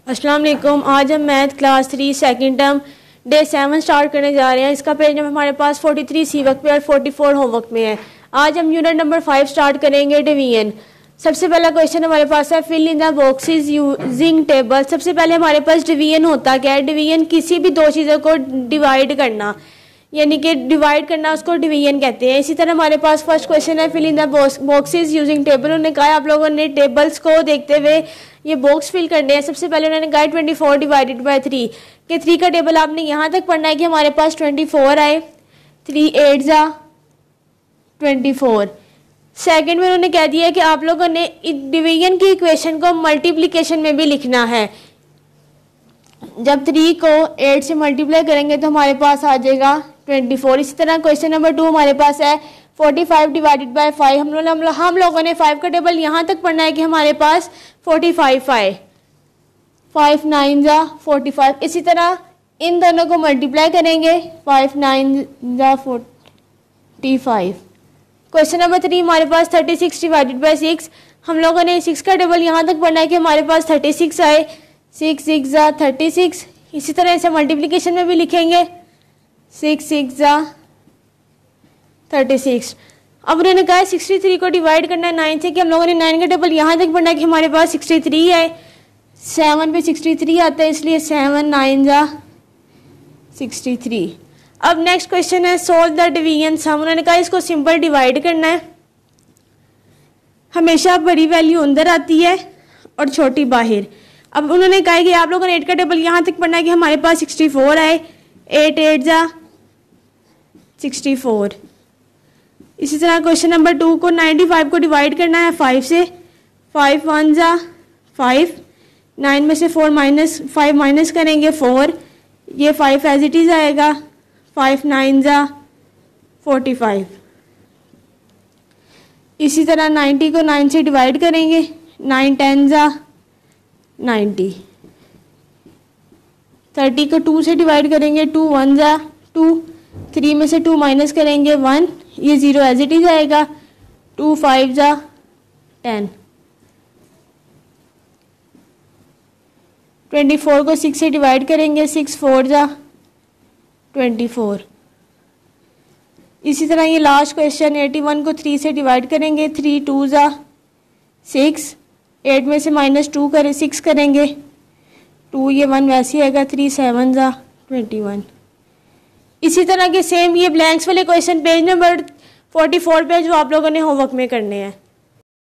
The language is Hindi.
अस्सलाम वालेकुम। आज हम math class 3 second term day 7 start करने जा रहे हैं। इसका पेज नंबर हमारे पास 43 सी वर्क पे और 44 होमवर्क में है। आज हम यूनिट नंबर 5 स्टार्ट करेंगे, डिवीजन। सबसे पहला क्वेश्चन हमारे पास है, fill in the boxes using table. सबसे पहले हमारे पास डिवीजन होता क्या है? डिवीजन किसी भी दो चीज़ों को डिवाइड करना, यानी कि डिवाइड करना, उसको डिवीजन कहते हैं। इसी तरह हमारे पास फर्स्ट क्वेश्चन है, fill in the boxes using table. उन्होंने कहा आप लोगों ने टेबल्स को देखते हुए ये बॉक्स फिल करने हैं। सबसे पहले उन्होंने कहा 24 डिवाइडेड बाय 3 कि 3 का टेबल आपने यहाँ तक पढ़ना है कि हमारे पास 24 आए। 3 8 जा 24। सेकंड में उन्होंने कह दिया कि आप लोगों ने डिवीजन की इक्वेशन को मल्टीप्लिकेशन में भी लिखना है। जब 3 को 8 से मल्टीप्लाई करेंगे तो हमारे पास आ जाएगा 24। इसी तरह क्वेश्चन नंबर 2 हमारे पास है 45 डिवाइडेड बाय 5। हम लोगों ने 5 का टेबल यहाँ तक पढ़ना है कि हमारे पास 45 आए। 5 9 जा 45। इसी तरह इन दोनों को मल्टीप्लाई करेंगे, 5 9 जा 45। क्वेश्चन नंबर 3 हमारे पास 36 डिवाइडेड बाय 6। हम लोगों ने 6 का टेबल यहाँ तक पढ़ना है कि हमारे पास 36 आए। 6 6 जा 36। इसी तरह इसे मल्टीप्लिकेशन में भी लिखेंगे, 6 6 जा 36। अब उन्होंने कहा 63 को डिवाइड करना है 9 से, कि हम लोगों ने 9 का टेबल यहाँ तक पढ़ना है कि हमारे पास 63 है। 7 पे 63 आता है, इसलिए 7 9 जा 63। अब नेक्स्ट क्वेश्चन है, सोल्व द डिवीजन सम। उन्होंने कहा इसको सिंपल डिवाइड करना है। हमेशा बड़ी वैल्यू अंदर आती है और छोटी बाहर। अब उन्होंने कहा कि आप लोगों ने 8 का टेबल यहाँ तक पढ़ना है कि हमारे पास 64 आए। 8 8 जा 64। इसी तरह क्वेश्चन नंबर 2 को 95 को डिवाइड करना है 5 से। 5 1 जा 5। 9 में से 5 माइनस करेंगे 4। ये 5 एज इट इज़ आएगा। 5 9 जा 45। इसी तरह 90 को 9 से डिवाइड करेंगे, 9 10 जा 90। 30 को 2 से डिवाइड करेंगे, 2 1 जा 2। 3 में से 2 माइनस करेंगे 1, ये 0 एज इट इज आएगा। 2 5 जा 10। 24 को 6 से डिवाइड करेंगे, 6 4 जा 24। इसी तरह ये लास्ट क्वेश्चन 81 को 3 से डिवाइड करेंगे, 3 2 जा 6। 8 में से -2 करें 6 करेंगे, 2 ये 1 वैसे ही आएगा। 3 7 जा 21। इसी तरह के सेम ये ब्लैंक्स वाले क्वेश्चन पेज नंबर 44 पे जो आप लोगों ने होमवर्क में करने हैं।